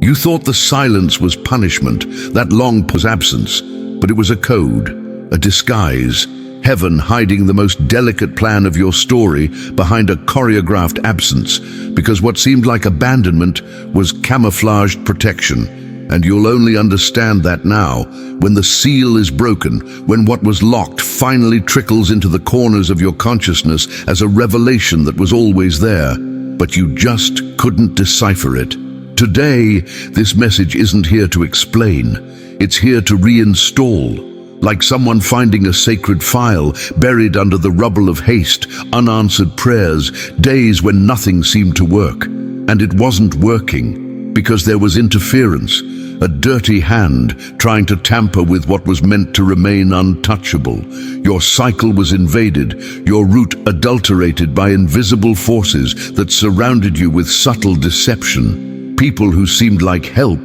You thought the silence was punishment, that long pause absence, but it was a code, a disguise, heaven hiding the most delicate plan of your story behind a choreographed absence, because what seemed like abandonment was camouflaged protection. And you'll only understand that now, when the seal is broken, when what was locked finally trickles into the corners of your consciousness as a revelation that was always there, but you just couldn't decipher it. Today, this message isn't here to explain, it's here to reinstall. Like someone finding a sacred file buried under the rubble of haste, unanswered prayers, days when nothing seemed to work. And it wasn't working, because there was interference, a dirty hand trying to tamper with what was meant to remain untouchable. Your cycle was invaded, your route adulterated by invisible forces that surrounded you with subtle deception. People who seemed like help,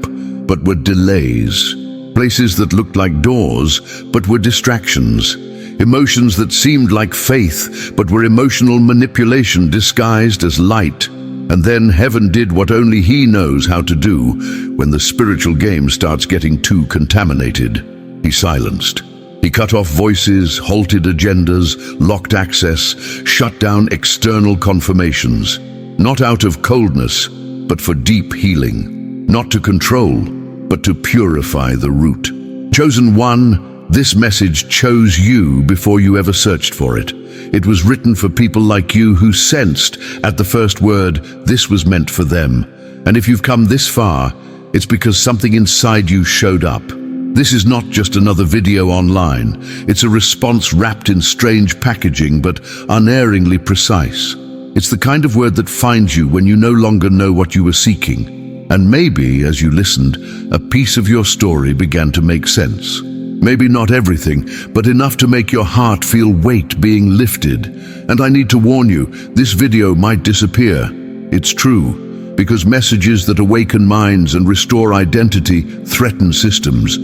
but were delays. Places that looked like doors, but were distractions. Emotions that seemed like faith, but were emotional manipulation disguised as light. And then heaven did what only he knows how to do when the spiritual game starts getting too contaminated. He silenced. He cut off voices, halted agendas, locked access, shut down external confirmations. Not out of coldness, but for deep healing. Not to control, but to purify the root. Chosen one, this message chose you before you ever searched for it. It was written for people like you who sensed, at the first word, this was meant for them. And if you've come this far, it's because something inside you showed up. This is not just another video online. It's a response wrapped in strange packaging, but unerringly precise. It's the kind of word that finds you when you no longer know what you were seeking. And maybe, as you listened, a piece of your story began to make sense. Maybe not everything, but enough to make your heart feel weight being lifted. And I need to warn you, this video might disappear. It's true, because messages that awaken minds and restore identity threaten systems.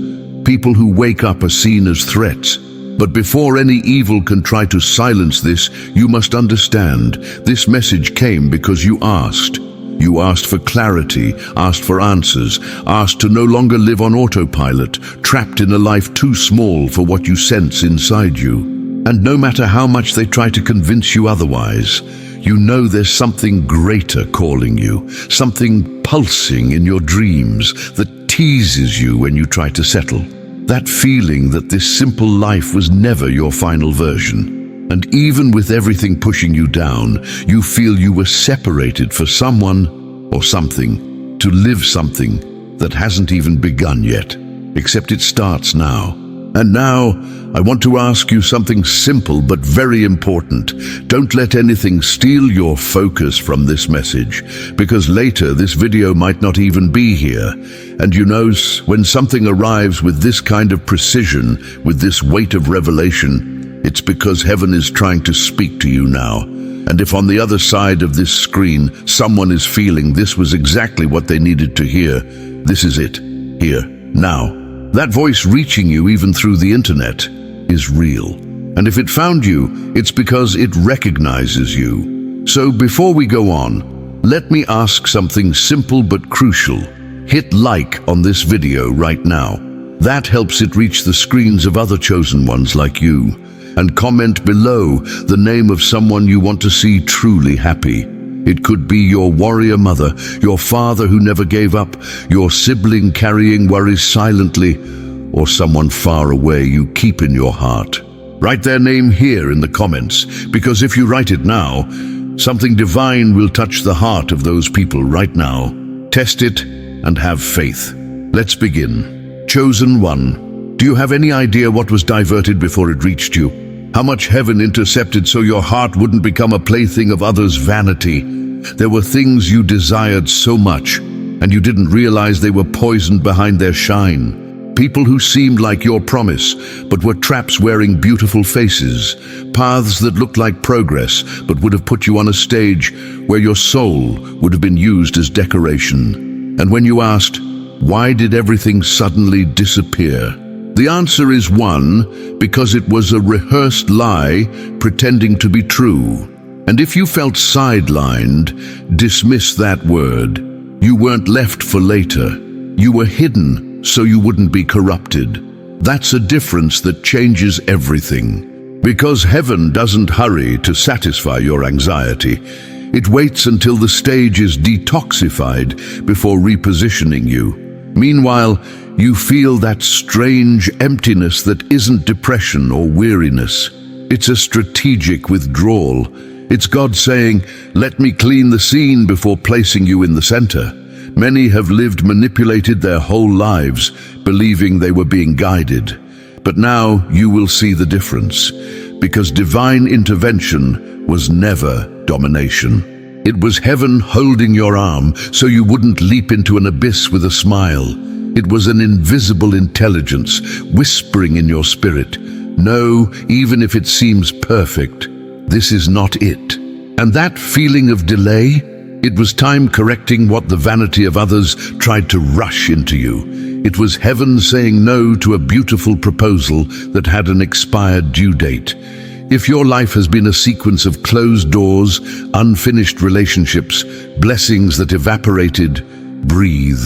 People who wake up are seen as threats. But before any evil can try to silence this, you must understand, this message came because you asked. You asked for clarity, asked for answers, asked to no longer live on autopilot, trapped in a life too small for what you sense inside you. And no matter how much they try to convince you otherwise, you know there's something greater calling you, something pulsing in your dreams that teases you when you try to settle. That feeling that this simple life was never your final version. And even with everything pushing you down, you feel you were separated for someone or something, to live something that hasn't even begun yet, except it starts now. And now, I want to ask you something simple but very important. Don't let anything steal your focus from this message, because later this video might not even be here. And you know, when something arrives with this kind of precision, with this weight of revelation, it's because heaven is trying to speak to you now. And if on the other side of this screen, someone is feeling this was exactly what they needed to hear, this is it, here, now. That voice reaching you even through the internet is real. And if it found you, it's because it recognizes you. So before we go on, let me ask something simple but crucial. Hit like on this video right now. That helps it reach the screens of other chosen ones like you. And comment below the name of someone you want to see truly happy. It could be your warrior mother, your father who never gave up, your sibling carrying worries silently, or someone far away you keep in your heart. Write their name here in the comments, because if you write it now, something divine will touch the heart of those people right now. Test it and have faith. Let's begin. Chosen one, do you have any idea what was diverted before it reached you? How much heaven intercepted so your heart wouldn't become a plaything of others' vanity? There were things you desired so much, and you didn't realize they were poisoned behind their shine. People who seemed like your promise, but were traps wearing beautiful faces. Paths that looked like progress, but would have put you on a stage where your soul would have been used as decoration. And when you asked, why did everything suddenly disappear? The answer is one, because it was a rehearsed lie pretending to be true. And if you felt sidelined, dismiss that word. You weren't left for later. You were hidden so you wouldn't be corrupted. That's a difference that changes everything. Because heaven doesn't hurry to satisfy your anxiety. It waits until the stage is detoxified before repositioning you. Meanwhile, you feel that strange emptiness that isn't depression or weariness. It's a strategic withdrawal. It's God saying, "Let me clean the scene before placing you in the center." Many have lived manipulated their whole lives, believing they were being guided. But now you will see the difference, because divine intervention was never domination. It was heaven holding your arm so you wouldn't leap into an abyss with a smile. It was an invisible intelligence whispering in your spirit, "No, even if it seems perfect, this is not it." And that feeling of delay, it was time correcting what the vanity of others tried to rush into you. It was heaven saying no to a beautiful proposal that had an expired due date. If your life has been a sequence of closed doors, unfinished relationships, blessings that evaporated, breathe,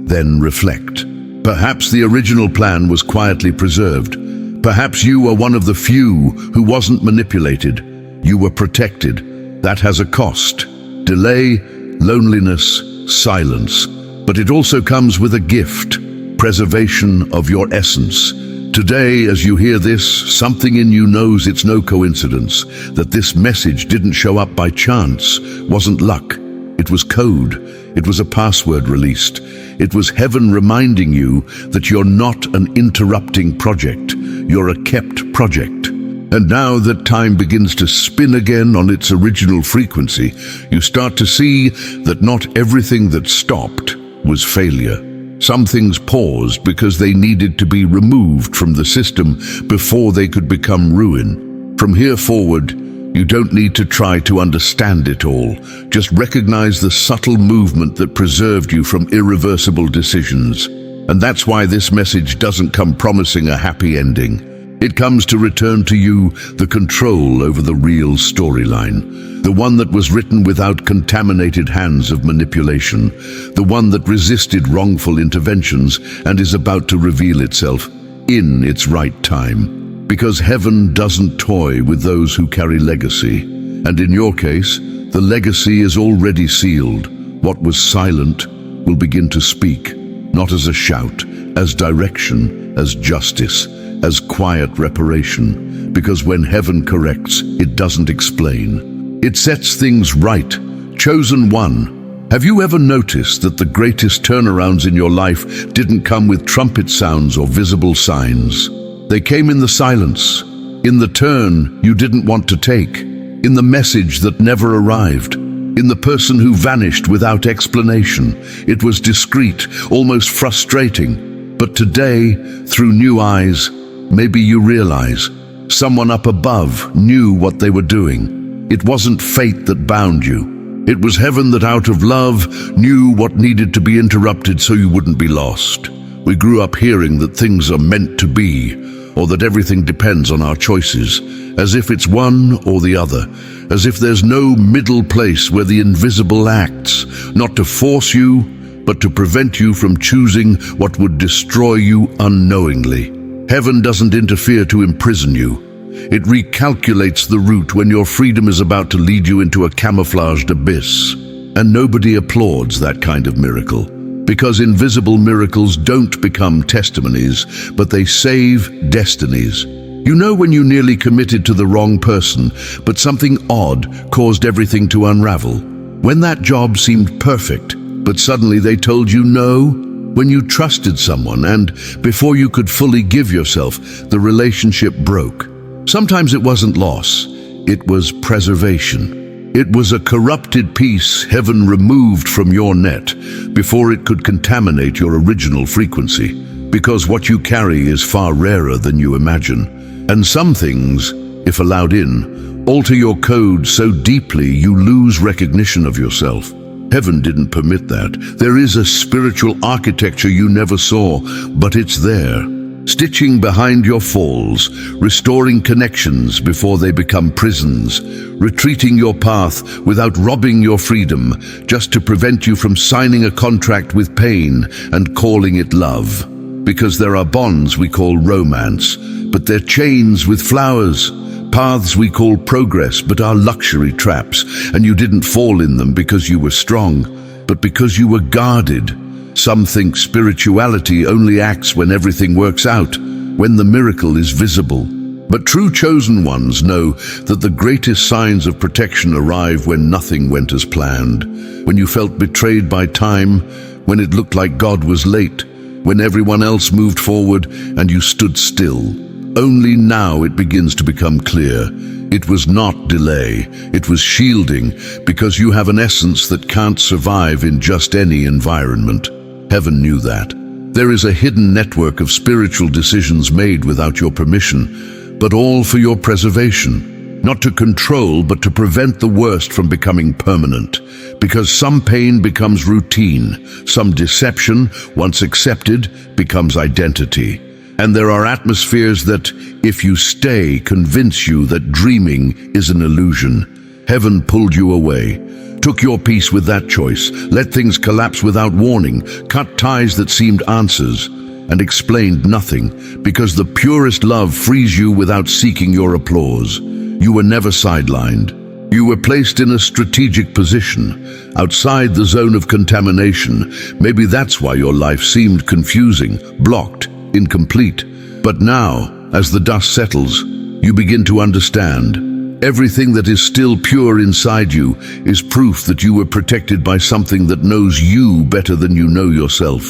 then reflect. Perhaps the original plan was quietly preserved. Perhaps you were one of the few who wasn't manipulated. You were protected. That has a cost. Delay, loneliness, silence. But it also comes with a gift, preservation of your essence. Today, as you hear this, something in you knows it's no coincidence, that this message didn't show up by chance, wasn't luck. It was code. It was a password released. It was heaven reminding you that you're not an interrupting project. You're a kept project. And now that time begins to spin again on its original frequency, you start to see that not everything that stopped was failure. Some things paused because they needed to be removed from the system before they could become ruin. From here forward, you don't need to try to understand it all. Just recognize the subtle movement that preserved you from irreversible decisions. And that's why this message doesn't come promising a happy ending. It comes to return to you the control over the real storyline. The one that was written without contaminated hands of manipulation. The one that resisted wrongful interventions and is about to reveal itself in its right time. Because heaven doesn't toy with those who carry legacy. And in your case, the legacy is already sealed. What was silent will begin to speak, not as a shout, as direction, as justice, as quiet reparation. Because when heaven corrects, it doesn't explain. It sets things right. Chosen one. Have you ever noticed that the greatest turnarounds in your life didn't come with trumpet sounds or visible signs? They came in the silence, in the turn you didn't want to take, in the message that never arrived, in the person who vanished without explanation. It was discreet, almost frustrating. But today, through new eyes, maybe you realize someone up above knew what they were doing. It wasn't fate that bound you. It was heaven that out of love knew what needed to be interrupted so you wouldn't be lost. We grew up hearing that things are meant to be, or that everything depends on our choices, as if it's one or the other, as if there's no middle place where the invisible acts, not to force you, but to prevent you from choosing what would destroy you unknowingly. Heaven doesn't interfere to imprison you. It recalculates the route when your freedom is about to lead you into a camouflaged abyss. And nobody applauds that kind of miracle. Because invisible miracles don't become testimonies, but they save destinies. You know when you nearly committed to the wrong person, but something odd caused everything to unravel. When that job seemed perfect, but suddenly they told you no. When you trusted someone and, before you could fully give yourself, the relationship broke. Sometimes it wasn't loss, it was preservation. It was a corrupted piece heaven removed from your net before it could contaminate your original frequency. Because what you carry is far rarer than you imagine. And some things, if allowed in, alter your code so deeply you lose recognition of yourself. Heaven didn't permit that. There is a spiritual architecture you never saw, but it's there. stitching behind your falls, restoring connections before they become prisons, retreating your path without robbing your freedom, just to prevent you from signing a contract with pain and calling it love. Because there are bonds we call romance, but they're chains with flowers. Paths we call progress, but are luxury traps, and you didn't fall in them because you were strong, but because you were guarded. Some think spirituality only acts when everything works out, when the miracle is visible. But true chosen ones know that the greatest signs of protection arrive when nothing went as planned, when you felt betrayed by time, when it looked like God was late, when everyone else moved forward and you stood still. Only now it begins to become clear. It was not delay, it was shielding, because you have an essence that can't survive in just any environment. Heaven knew that. There is a hidden network of spiritual decisions made without your permission, but all for your preservation. Not to control, but to prevent the worst from becoming permanent. Because some pain becomes routine, some deception, once accepted, becomes identity. And there are atmospheres that, if you stay, convince you that dreaming is an illusion. Heaven pulled you away. Took your peace with that choice, let things collapse without warning, cut ties that seemed answers, and explained nothing, because the purest love frees you without seeking your applause. You were never sidelined. You were placed in a strategic position, outside the zone of contamination. Maybe that's why your life seemed confusing, blocked, incomplete. But now, as the dust settles, you begin to understand. Everything that is still pure inside you is proof that you were protected by something that knows you better than you know yourself.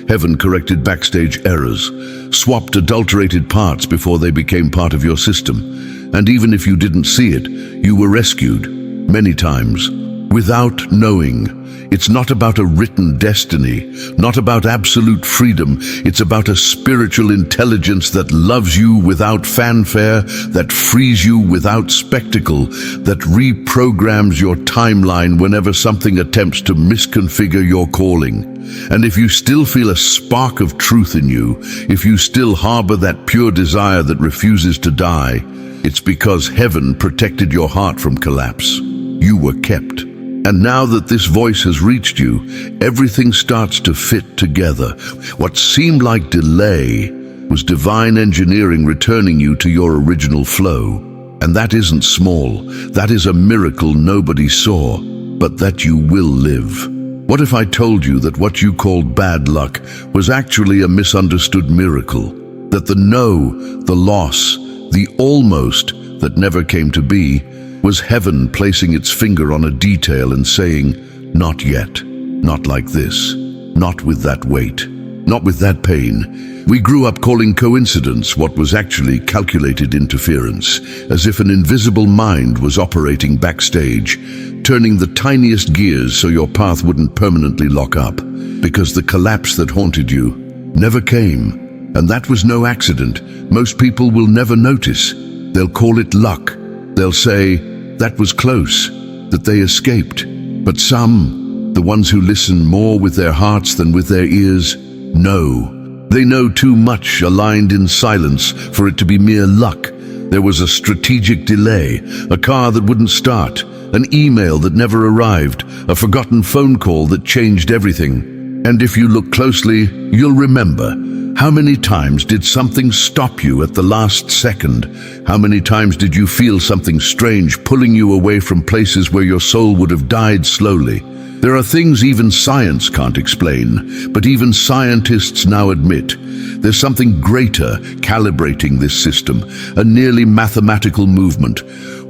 Heaven corrected backstage errors, swapped adulterated parts before they became part of your system. And even if you didn't see it, you were rescued, many times, without knowing. It's not about a written destiny, not about absolute freedom. It's about a spiritual intelligence that loves you without fanfare, that frees you without spectacle, that reprograms your timeline whenever something attempts to misconfigure your calling. And if you still feel a spark of truth in you, if you still harbor that pure desire that refuses to die, it's because heaven protected your heart from collapse. You were kept. And now that this voice has reached you, everything starts to fit together. What seemed like delay was divine engineering returning you to your original flow. And that isn't small. That is a miracle nobody saw, but that you will live. What if I told you that what you called bad luck was actually a misunderstood miracle? That the no, the loss, the almost that never came to be was heaven placing its finger on a detail and saying, not yet, not like this, not with that weight, not with that pain. We grew up calling coincidence what was actually calculated interference, as if an invisible mind was operating backstage, turning the tiniest gears so your path wouldn't permanently lock up, because the collapse that haunted you never came. And that was no accident. Most people will never notice. They'll call it luck. They'll say, that was close, that they escaped. But some, the ones who listen more with their hearts than with their ears, know. They know too much, aligned in silence, for it to be mere luck. There was a strategic delay, a car that wouldn't start, an email that never arrived, a forgotten phone call that changed everything. And if you look closely, you'll remember. How many times did something stop you at the last second? How many times did you feel something strange pulling you away from places where your soul would have died slowly? There are things even science can't explain, but even scientists now admit there's something greater calibrating this system, a nearly mathematical movement,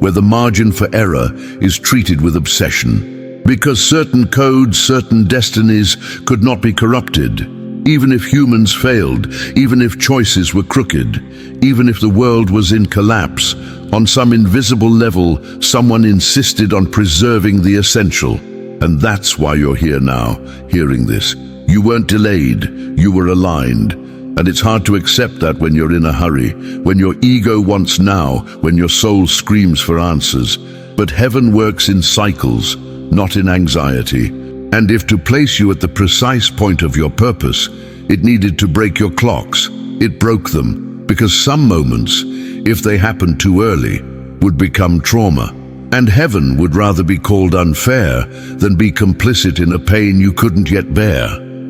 where the margin for error is treated with obsession. Because certain codes, certain destinies could not be corrupted. Even if humans failed, even if choices were crooked, even if the world was in collapse, on some invisible level, someone insisted on preserving the essential. And that's why you're here now, hearing this. You weren't delayed, you were aligned. And it's hard to accept that when you're in a hurry, when your ego wants now, when your soul screams for answers. But heaven works in cycles, not in anxiety. And if to place you at the precise point of your purpose, it needed to break your clocks, it broke them, because some moments, if they happened too early, would become trauma. And heaven would rather be called unfair than be complicit in a pain you couldn't yet bear.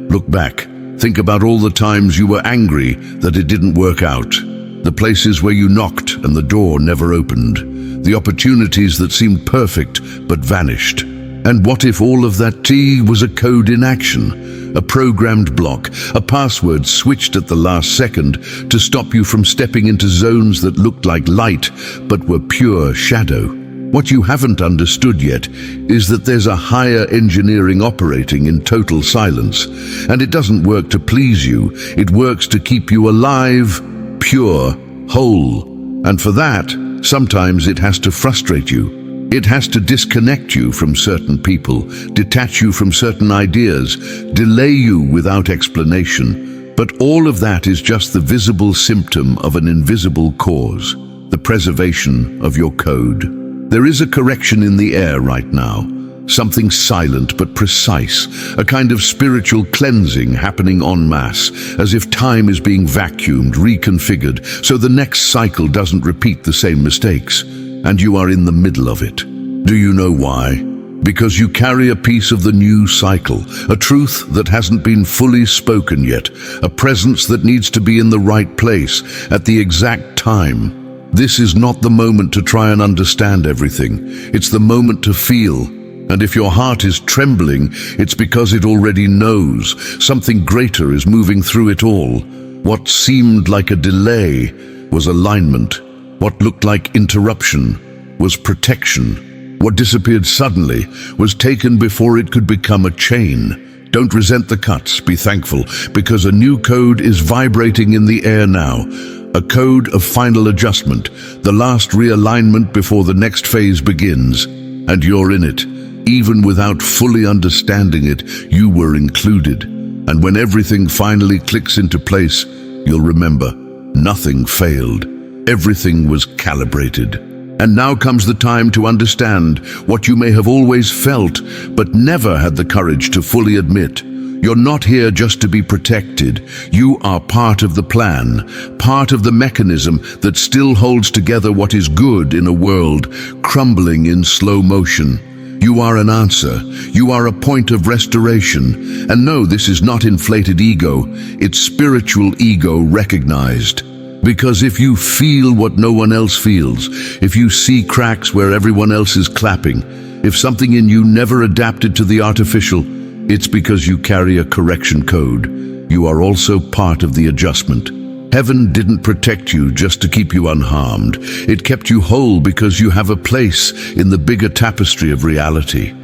Look back. Think about all the times you were angry that it didn't work out. The places where you knocked and the door never opened. The opportunities that seemed perfect but vanished. And what if all of that tea was a code in action? A programmed block, a password switched at the last second to stop you from stepping into zones that looked like light but were pure shadow. What you haven't understood yet is that there's a higher engineering operating in total silence, and it doesn't work to please you, it works to keep you alive, pure, whole. And for that, sometimes it has to frustrate you. It has to disconnect you from certain people, detach you from certain ideas, delay you without explanation. But all of that is just the visible symptom of an invisible cause, the preservation of your code. There is a correction in the air right now, something silent but precise, a kind of spiritual cleansing happening en masse, as if time is being vacuumed, reconfigured, so the next cycle doesn't repeat the same mistakes. And you are in the middle of it. Do you know why? Because you carry a piece of the new cycle, a truth that hasn't been fully spoken yet, a presence that needs to be in the right place at the exact time. This is not the moment to try and understand everything. It's the moment to feel. And if your heart is trembling, it's because it already knows. Something greater is moving through it all. What seemed like a delay was alignment. What looked like interruption was protection. What disappeared suddenly was taken before it could become a chain. Don't resent the cuts, be thankful, because a new code is vibrating in the air now. A code of final adjustment, the last realignment before the next phase begins. And you're in it. Even without fully understanding it, you were included. And when everything finally clicks into place, you'll remember, nothing failed. Everything was calibrated. And now comes the time to understand what you may have always felt, but never had the courage to fully admit. You're not here just to be protected. You are part of the plan, part of the mechanism that still holds together what is good in a world crumbling in slow motion. You are an answer. You are a point of restoration. And no, this is not inflated ego. It's spiritual ego recognized. Because if you feel what no one else feels, if you see cracks where everyone else is clapping, if something in you never adapted to the artificial, it's because you carry a correction code. You are also part of the adjustment. Heaven didn't protect you just to keep you unharmed. It kept you whole because you have a place in the bigger tapestry of reality.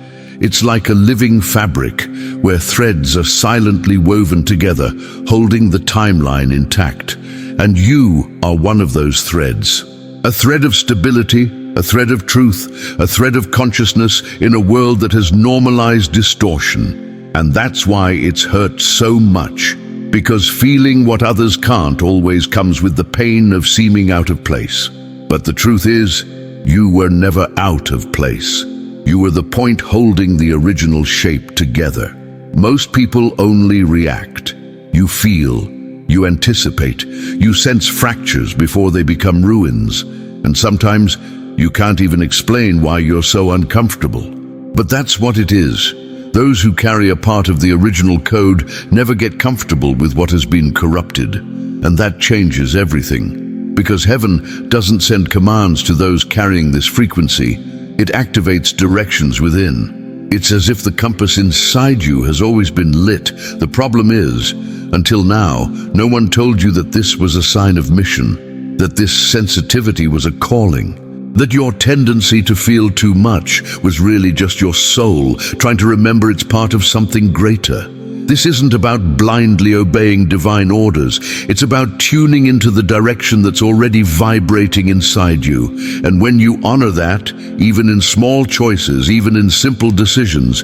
It's like a living fabric where threads are silently woven together, holding the timeline intact. And you are one of those threads. A thread of stability, a thread of truth, a thread of consciousness in a world that has normalized distortion. And that's why it's hurt so much. Because feeling what others can't always comes with the pain of seeming out of place. But the truth is, you were never out of place. You were the point holding the original shape together. Most people only react. You feel, you anticipate, you sense fractures before they become ruins. And sometimes you can't even explain why you're so uncomfortable. But that's what it is. Those who carry a part of the original code never get comfortable with what has been corrupted. And that changes everything. Because heaven doesn't send commands to those carrying this frequency. It activates directions within. It's as if the compass inside you has always been lit. The problem is, until now, no one told you that this was a sign of mission, that this sensitivity was a calling. That your tendency to feel too much was really just your soul trying to remember it's part of something greater. This isn't about blindly obeying divine orders. It's about tuning into the direction that's already vibrating inside you. And when you honor that, even in small choices, even in simple decisions,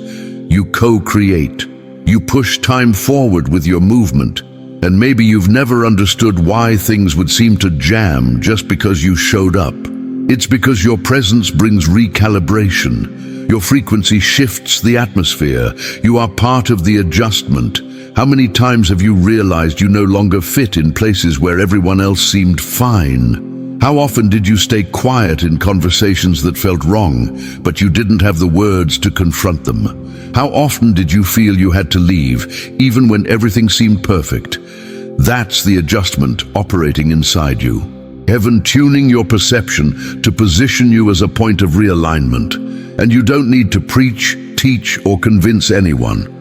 you co-create. You push time forward with your movement. And maybe you've never understood why things would seem to jam just because you showed up. It's because your presence brings recalibration. Your frequency shifts the atmosphere. You are part of the adjustment. How many times have you realized you no longer fit in places where everyone else seemed fine? How often did you stay quiet in conversations that felt wrong, but you didn't have the words to confront them? How often did you feel you had to leave, even when everything seemed perfect? That's the adjustment operating inside you. Heaven tuning your perception to position you as a point of realignment. And you don't need to preach, teach, or convince anyone.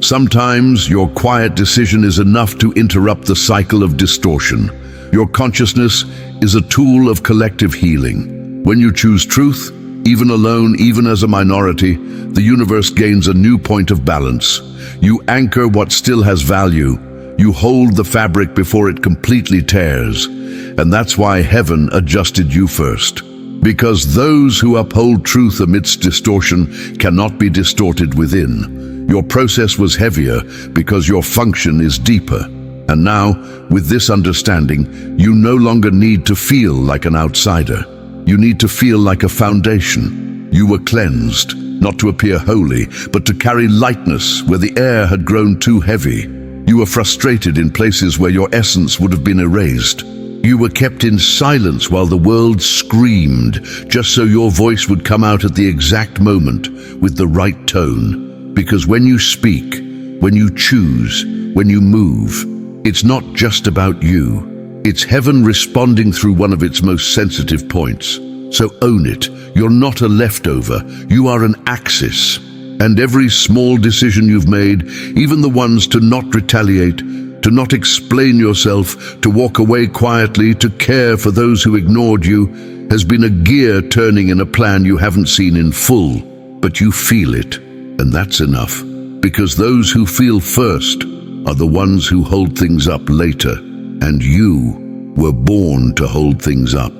Sometimes your quiet decision is enough to interrupt the cycle of distortion. Your consciousness is a tool of collective healing. When you choose truth, even alone, even as a minority, the universe gains a new point of balance. You anchor what still has value. You hold the fabric before it completely tears. And that's why heaven adjusted you first. Because those who uphold truth amidst distortion cannot be distorted within. Your process was heavier because your function is deeper. And now, with this understanding, you no longer need to feel like an outsider. You need to feel like a foundation. You were cleansed, not to appear holy, but to carry lightness where the air had grown too heavy. You were frustrated in places where your essence would have been erased. You were kept in silence while the world screamed, just so your voice would come out at the exact moment with the right tone. Because when you speak, when you choose, when you move, it's not just about you. It's heaven responding through one of its most sensitive points. So own it. You're not a leftover. You are an axis. And every small decision you've made, even the ones to not retaliate, to not explain yourself, to walk away quietly, to care for those who ignored you, has been a gear turning in a plan you haven't seen in full, but you feel it. And that's enough, because those who feel first are the ones who hold things up later, and you were born to hold things up.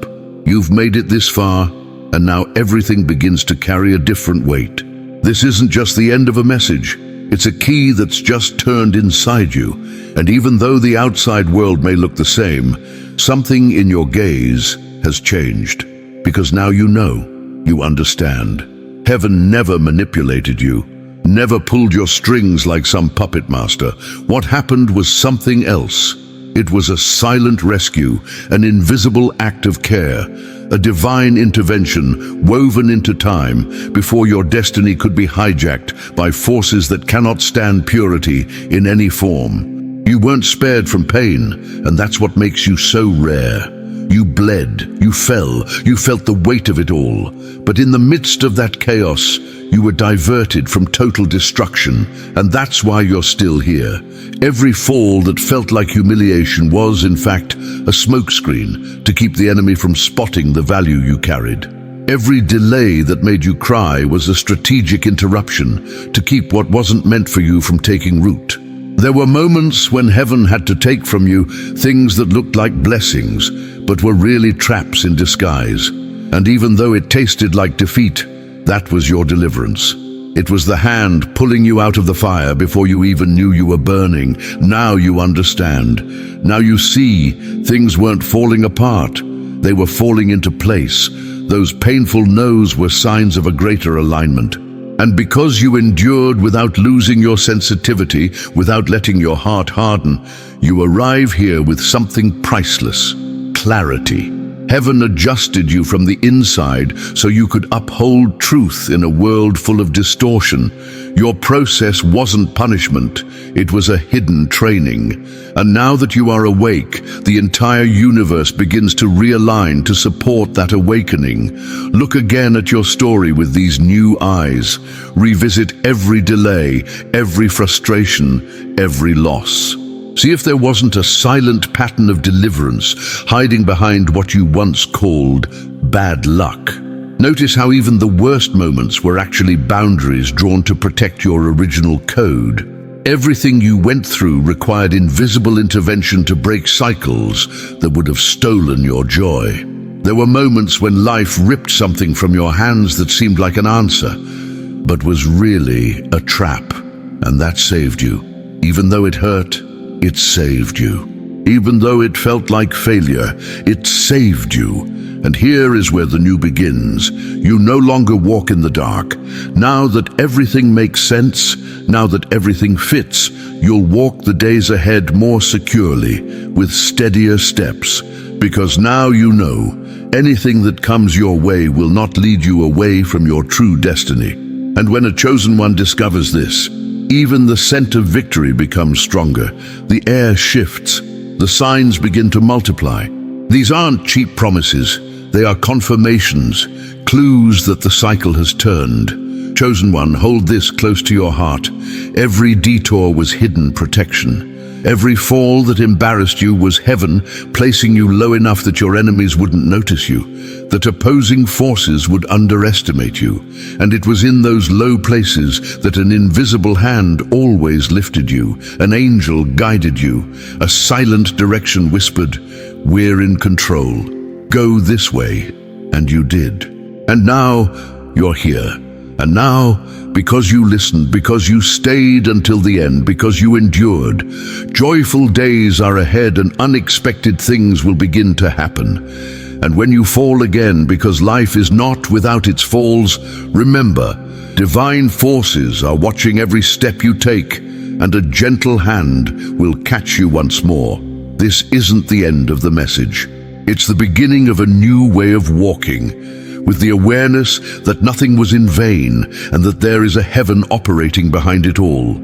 You've made it this far, and now everything begins to carry a different weight. This isn't just the end of a message. It's a key that's just turned inside you, and even though the outside world may look the same, something in your gaze has changed, because now you know, you understand. Heaven never manipulated you, never pulled your strings like some puppet master. What happened was something else. It was a silent rescue, an invisible act of care, a divine intervention woven into time before your destiny could be hijacked by forces that cannot stand purity in any form. You weren't spared from pain, and that's what makes you so rare. You bled, you fell, you felt the weight of it all. But in the midst of that chaos, you were diverted from total destruction, and that's why you're still here. Every fall that felt like humiliation was, in fact, a smokescreen to keep the enemy from spotting the value you carried. Every delay that made you cry was a strategic interruption to keep what wasn't meant for you from taking root. There were moments when heaven had to take from you things that looked like blessings, but were really traps in disguise. And even though it tasted like defeat, that was your deliverance. It was the hand pulling you out of the fire before you even knew you were burning. Now you understand. Now you see, things weren't falling apart. They were falling into place. Those painful no's were signs of a greater alignment. And because you endured without losing your sensitivity, without letting your heart harden, you arrive here with something priceless: clarity. Heaven adjusted you from the inside so you could uphold truth in a world full of distortion. Your process wasn't punishment, it was a hidden training. And now that you are awake, the entire universe begins to realign to support that awakening. Look again at your story with these new eyes. Revisit every delay, every frustration, every loss. See if there wasn't a silent pattern of deliverance hiding behind what you once called bad luck. Notice how even the worst moments were actually boundaries drawn to protect your original code. Everything you went through required invisible intervention to break cycles that would have stolen your joy. There were moments when life ripped something from your hands that seemed like an answer, but was really a trap, and that saved you. Even though it hurt, it saved you. Even though it felt like failure, it saved you. And here is where the new begins. You no longer walk in the dark. Now that everything makes sense, now that everything fits, you'll walk the days ahead more securely, with steadier steps. Because now you know, anything that comes your way will not lead you away from your true destiny. And when a chosen one discovers this, even the scent of victory becomes stronger. The air shifts. The signs begin to multiply. These aren't cheap promises. They are confirmations, clues that the cycle has turned. Chosen one, hold this close to your heart. Every detour was hidden protection. Every fall that embarrassed you was heaven placing you low enough that your enemies wouldn't notice you, that opposing forces would underestimate you. And it was in those low places that an invisible hand always lifted you, an angel guided you, a silent direction whispered, "We're in control. Go this way." And you did. And now you're here. And now, because you listened, because you stayed until the end, because you endured, joyful days are ahead and unexpected things will begin to happen. And when you fall again, because life is not without its falls, remember, divine forces are watching every step you take, and a gentle hand will catch you once more. This isn't the end of the message. It's the beginning of a new way of walking, with the awareness that nothing was in vain and that there is a heaven operating behind it all.